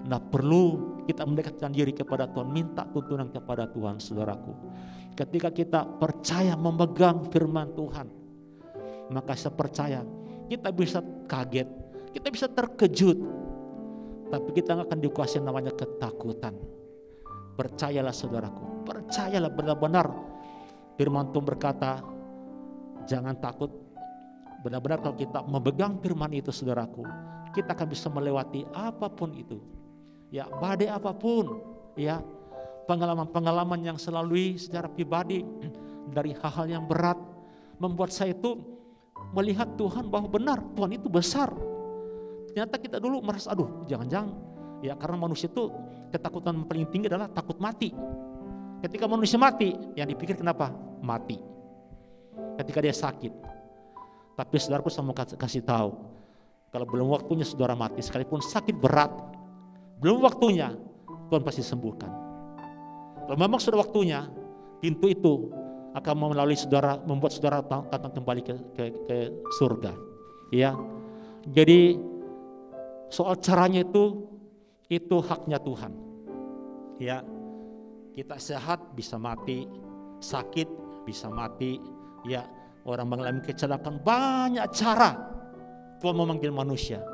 Nah, perlu kita mendekatkan diri kepada Tuhan, minta tuntunan kepada Tuhan, saudaraku. Ketika kita percaya memegang firman Tuhan, maka saya percaya kita bisa kaget, kita bisa terkejut, tapi kita nggak akan dikuasai namanya ketakutan. Percayalah saudaraku, percayalah benar-benar firman Tuhan berkata, jangan takut. Benar-benar kalau kita memegang firman itu, saudaraku, kita akan bisa melewati apapun itu, ya, badai apapun, ya, pengalaman-pengalaman yang saya lalui secara pribadi dari hal-hal yang berat membuat saya itu melihat Tuhan bahwa benar Tuhan itu besar. Ternyata kita dulu merasa aduh jangan-jangan, ya, karena manusia itu ketakutan paling tinggi adalah takut mati. Ketika manusia mati, yang dipikir kenapa? Mati. Ketika dia sakit. Tapi saudaraku, saya mau kasih tahu, kalau belum waktunya saudara mati, sekalipun sakit berat, belum waktunya, Tuhan pasti sembuhkan. Kalau memang sudah waktunya, pintu itu akan melalui saudara, membuat saudara datang kembali ke surga. Ya, jadi soal caranya itu haknya Tuhan. Ya, kita sehat bisa mati, sakit bisa mati. Ya, orang mengalami kecelakaan, banyak cara Tuhan memanggil manusia.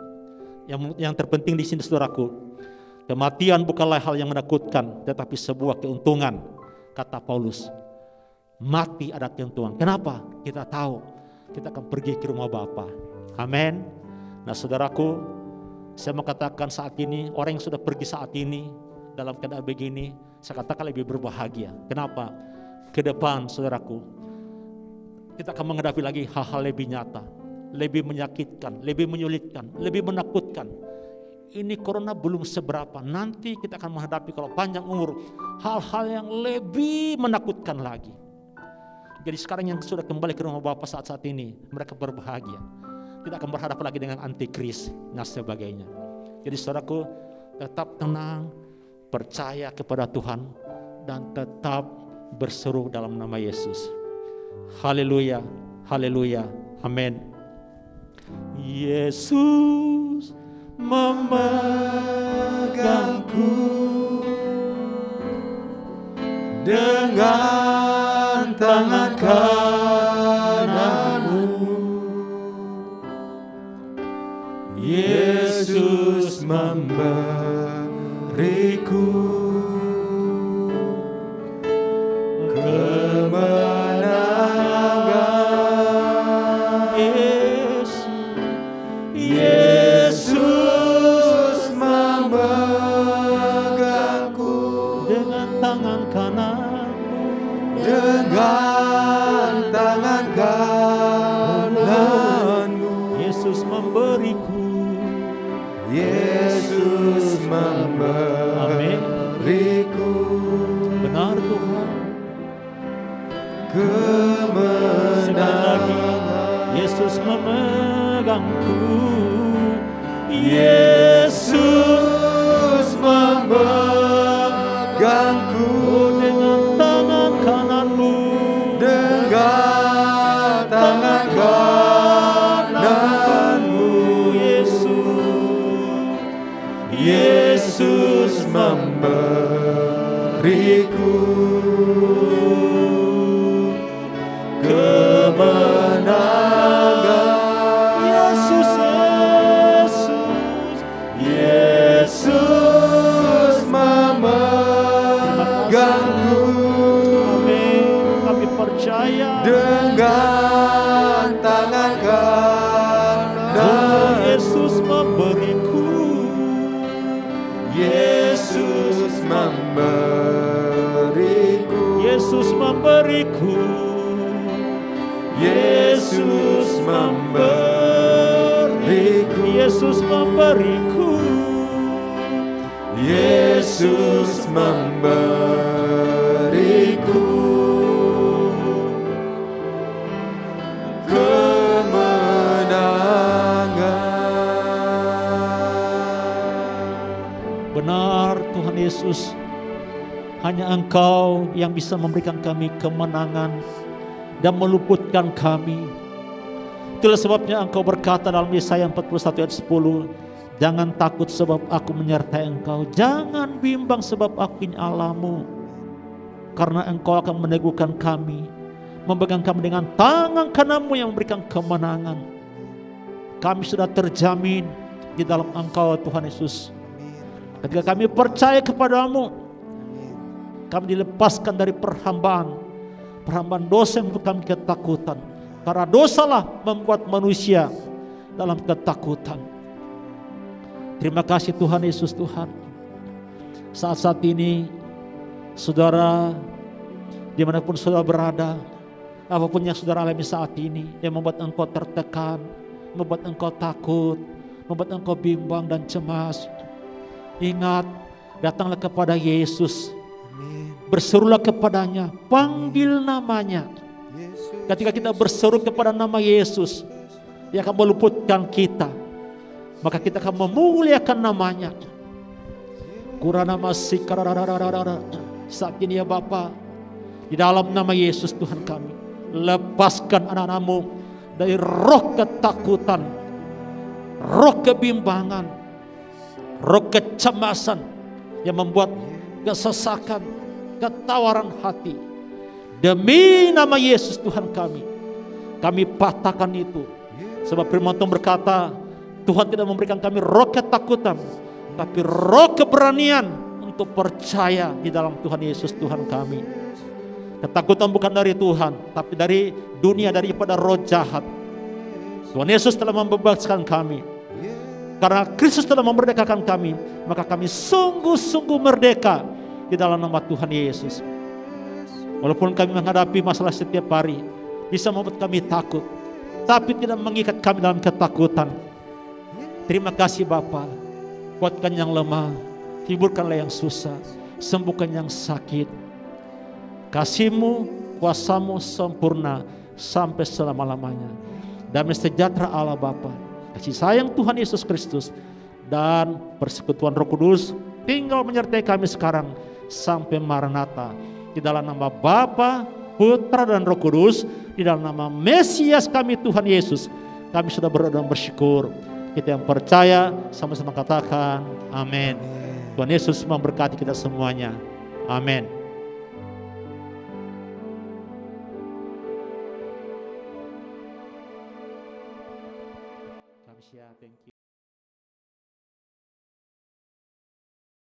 Yang terpenting di sini, saudaraku, kematian bukanlah hal yang menakutkan, tetapi sebuah keuntungan. Kata Paulus, mati ada keuntungan. Kenapa? Kita tahu kita akan pergi ke rumah Bapa. Amin. Nah, saudaraku, saya mau katakan saat ini, orang yang sudah pergi saat ini dalam keadaan begini, saya katakan lebih berbahagia. Kenapa? Ke depan, saudaraku, kita akan menghadapi lagi hal-hal lebih nyata, lebih menyakitkan, lebih menyulitkan, lebih menakutkan. Ini corona belum seberapa, nanti kita akan menghadapi kalau panjang umur hal-hal yang lebih menakutkan lagi. Jadi sekarang yang sudah kembali ke rumah Bapa saat-saat ini, mereka berbahagia. Tidak akan berhadapan lagi dengan antikris dan sebagainya. Jadi saudaraku, tetap tenang, percaya kepada Tuhan, dan tetap berseru dalam nama Yesus. Haleluya, haleluya, amin. Yesus memegangku dengan tangan kananmu. Yesus memberiku kemenangan. Yesus memegangku dengan tangan kananmu, dengan tangan kananmu. Yesus memberiku, Yesus memberiku, benar Tuhan, kemenangan. Yesus memegangku, Yesus memegangku dengan tangan kananmu, dengan tangan kananmu. Yesus memberiku kemenangan. Yesus dengan tangan kanan. Yesus memberiku, Yesus memberiku, Yesus memberiku, Yesus memberiku, Yesus memberiku, Yesus memberiku kemenangan. Benar Tuhan Yesus, hanya Engkau yang bisa memberikan kami kemenangan dan meluputkan kami. Itulah sebabnya Engkau berkata dalam Yesaya 41 ayat 10, jangan takut sebab aku menyertai engkau, jangan bimbang sebab aku ini Allahmu, karena Engkau akan meneguhkan kami, memegang kami dengan tangan kananmu yang memberikan kemenangan. Kami sudah terjamin di dalam Engkau Tuhan Yesus. Ketika kami percaya kepadamu, kami dilepaskan dari perhambaan dosa yang membuat kami ketakutan. Karena dosalah membuat manusia dalam ketakutan. Terima kasih Tuhan Yesus Tuhan. Saat-saat ini saudara, dimanapun saudara berada, apapun yang saudara alami saat ini yang membuat engkau tertekan, membuat engkau takut, membuat engkau bimbang dan cemas, ingat, datanglah kepada Yesus. Berserulah kepadanya, panggil namanya. Ketika kita berseru kepada nama Yesus, Dia akan meluputkan kita, maka kita akan memuliakan namanya. Kurana masih saat ini ya Bapa, di dalam nama Yesus Tuhan kami, lepaskan anak-anak-Mu dari roh ketakutan, roh kebimbangan, roh kecemasan yang membuat kesesakan, ketawaran hati. Demi nama Yesus Tuhan kami patahkan itu. Sebab firman Tuhan berkata, Tuhan tidak memberikan kami roh ketakutan, tapi roh keberanian untuk percaya di dalam Tuhan Yesus Tuhan kami. Ketakutan bukan dari Tuhan, tapi dari dunia, daripada roh jahat. Tuhan Yesus telah membebaskan kami. Karena Kristus telah memerdekakan kami, maka kami sungguh-sungguh merdeka di dalam nama Tuhan Yesus. Walaupun kami menghadapi masalah setiap hari, bisa membuat kami takut, tapi tidak mengikat kami dalam ketakutan. Terima kasih Bapa, kuatkan yang lemah, hiburkanlah yang susah, sembuhkan yang sakit. Kasih-Mu, kuasa-Mu sempurna sampai selama-lamanya. Damai sejahtera Allah Bapa, kasih sayang Tuhan Yesus Kristus, dan persekutuan Roh Kudus tinggal menyertai kami sekarang sampai Maranatha. Di dalam nama Bapa, Putra dan Roh Kudus, di dalam nama Mesias kami Tuhan Yesus, kami sudah berdoa dan bersyukur. Kita yang percaya sama-sama katakan amin. Tuhan Yesus memberkati kita semuanya. Amin.